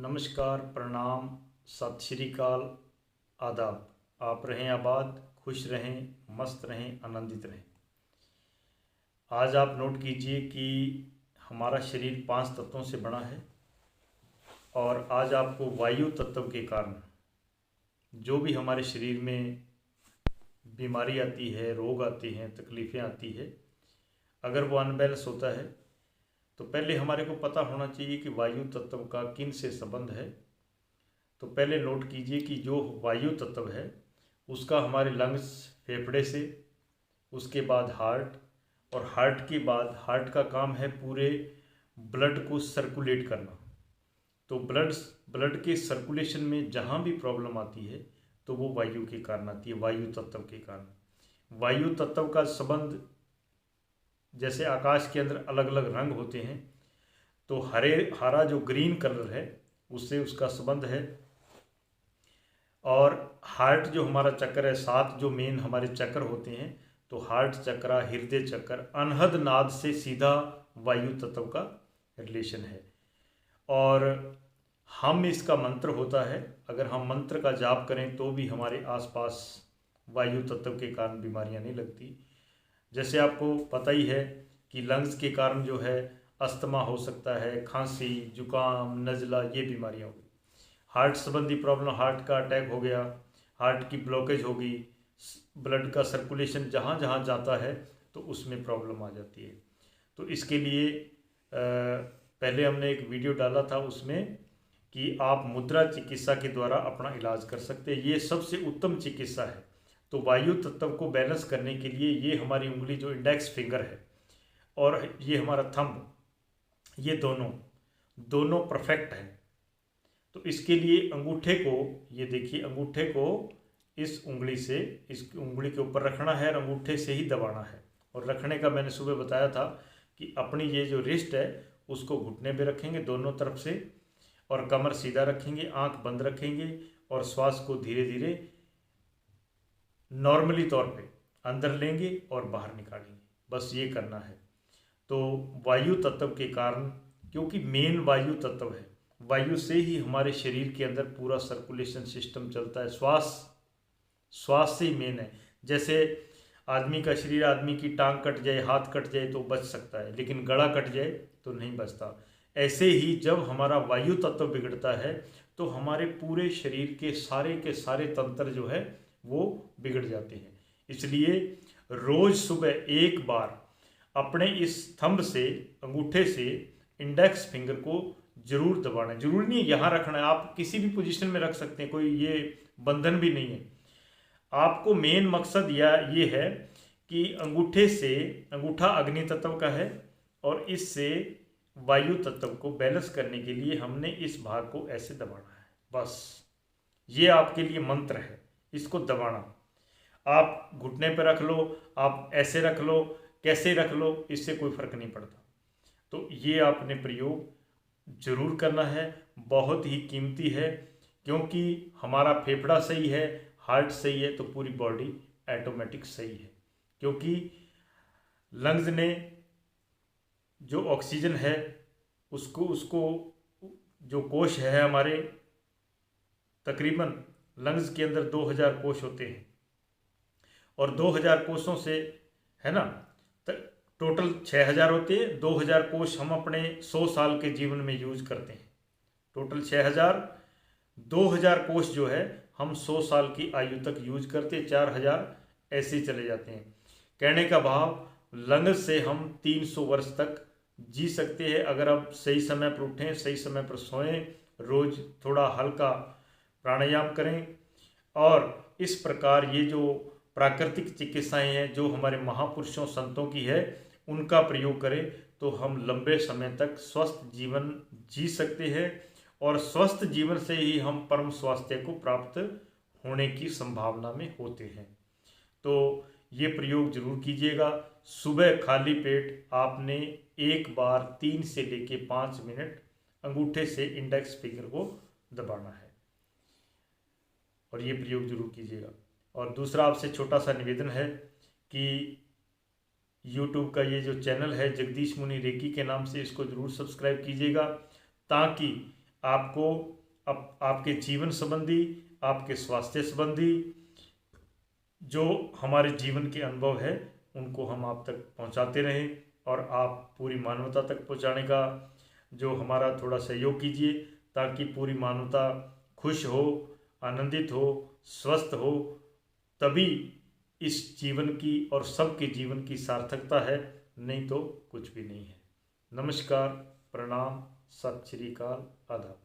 नमस्कार, प्रणाम, सत श्री अकाल, आदाब। आप रहें आबाद, खुश रहें, मस्त रहें, आनंदित रहें। आज आप नोट कीजिए कि हमारा शरीर 5 तत्वों से बना है और आज आपको वायु तत्व के कारण जो भी हमारे शरीर में बीमारी आती है, रोग आते हैं, तकलीफ़ें आती है, अगर वो अनबैलेंस होता है तो पहले हमारे को पता होना चाहिए कि वायु तत्व का किन से संबंध है। तो पहले नोट कीजिए कि जो वायु तत्व है उसका हमारे लंग्स, फेफड़े से, उसके बाद हार्ट, और हार्ट के बाद हार्ट का काम है पूरे ब्लड को सर्कुलेट करना। तो ब्लड के सर्कुलेशन में जहाँ भी प्रॉब्लम आती है तो वो वायु के कारण आती है, वायु तत्व के कारण। वायु तत्व का संबंध, जैसे आकाश के अंदर अलग अलग रंग होते हैं, तो हरा जो ग्रीन कलर है उससे उसका संबंध है। और हार्ट जो हमारा चक्र है, 7 जो मेन हमारे चक्र होते हैं, तो हार्ट चक्र, हृदय चक्र, अनहद नाद से सीधा वायु तत्व का रिलेशन है। और हम इसका मंत्र होता है, अगर हम मंत्र का जाप करें तो भी हमारे आसपास वायु तत्व के कारण बीमारियां नहीं लगती। जैसे आपको पता ही है कि लंग्स के कारण जो है अस्थमा हो सकता है, खांसी, जुकाम, नज़ला, ये बीमारियां होगी। हार्ट संबंधी प्रॉब्लम, हार्ट का अटैक हो गया, हार्ट की ब्लॉकेज होगी, ब्लड का सर्कुलेशन जहाँ जहाँ जाता है तो उसमें प्रॉब्लम आ जाती है। तो इसके लिए पहले हमने एक वीडियो डाला था उसमें कि आप मुद्रा चिकित्सा के द्वारा अपना इलाज कर सकते हैं। ये सबसे उत्तम चिकित्सा है। तो वायु तत्व को बैलेंस करने के लिए ये हमारी उंगली जो इंडेक्स फिंगर है और ये हमारा थंब, ये दोनों परफेक्ट है। तो इसके लिए अंगूठे को, ये देखिए, अंगूठे को इस उंगली से इस उंगली के ऊपर रखना है और अंगूठे से ही दबाना है। और रखने का मैंने सुबह बताया था कि अपनी ये जो रिस्ट है उसको घुटने पे रखेंगे दोनों तरफ से, और कमर सीधा रखेंगे, आंख बंद रखेंगे और श्वास को धीरे धीरे नॉर्मली तौर पे अंदर लेंगे और बाहर निकालेंगे। बस ये करना है। तो वायु तत्व के कारण, क्योंकि मेन वायु तत्व है, वायु से ही हमारे शरीर के अंदर पूरा सर्कुलेशन सिस्टम चलता है। श्वास से ही मेन है। जैसे आदमी का शरीर, आदमी की टांग कट जाए, हाथ कट जाए तो बच सकता है, लेकिन गला कट जाए तो नहीं बचता। ऐसे ही जब हमारा वायु तत्व बिगड़ता है तो हमारे पूरे शरीर के सारे तंत्र जो है वो बिगड़ जाते हैं। इसलिए रोज सुबह एक बार अपने इस थंब से, अंगूठे से इंडेक्स फिंगर को जरूर दबाना है। जरूर नहीं यहाँ रखना है, आप किसी भी पोजीशन में रख सकते हैं, कोई ये बंधन भी नहीं है। आपको मेन मकसद ये है कि अंगूठे से, अंगूठा अग्नि तत्व का है और इससे वायु तत्व को बैलेंस करने के लिए हमने इस भाग को ऐसे दबाना है। बस ये आपके लिए मंत्र है, इसको दबाना। आप घुटने पर रख लो, आप ऐसे रख लो, कैसे रख लो, इससे कोई फर्क नहीं पड़ता। तो ये आपने प्रयोग जरूर करना है, बहुत ही कीमती है, क्योंकि हमारा फेफड़ा सही है, हार्ट सही है तो पूरी बॉडी ऑटोमेटिक सही है। क्योंकि लंग्स ने जो ऑक्सीजन है उसको जो कोश है हमारे, तकरीबन लंग्स के अंदर 2000 कोश होते हैं और 2000 कोशों से, है ना, टोटल 6000 होते हैं। 2000 कोश हम अपने 100 साल के जीवन में यूज करते हैं। टोटल 6000, 2000 कोश जो है हम 100 साल की आयु तक यूज करते, 4000 ऐसे ही चले जाते हैं। कहने का भाव, लंग्स से हम 300 वर्ष तक जी सकते हैं अगर आप सही समय पर उठें, सही समय पर सोएं, रोज थोड़ा हल्का प्राणायाम करें। और इस प्रकार ये जो प्राकृतिक चिकित्साएं हैं जो हमारे महापुरुषों, संतों की है, उनका प्रयोग करें तो हम लंबे समय तक स्वस्थ जीवन जी सकते हैं और स्वस्थ जीवन से ही हम परम स्वास्थ्य को प्राप्त होने की संभावना में होते हैं। तो ये प्रयोग जरूर कीजिएगा। सुबह खाली पेट आपने एक बार 3 से लेके 5 मिनट अंगूठे से इंडेक्स फिंगर को दबाना है और ये प्रयोग जरूर कीजिएगा। और दूसरा आपसे छोटा सा निवेदन है कि YouTube का ये जो चैनल है जगदीश मुनि रेकी के नाम से, इसको ज़रूर सब्सक्राइब कीजिएगा, ताकि आपको आपके जीवन संबंधी, आपके स्वास्थ्य संबंधी जो हमारे जीवन के अनुभव है उनको हम आप तक पहुंचाते रहें, और आप पूरी मानवता तक पहुंचाने का जो हमारा थोड़ा सहयोग कीजिए, ताकि पूरी मानवता खुश हो, आनंदित हो, स्वस्थ हो। तभी इस जीवन की और सबके जीवन की सार्थकता है, नहीं तो कुछ भी नहीं है। नमस्कार, प्रणाम, सत श्री अकाल, आदाब।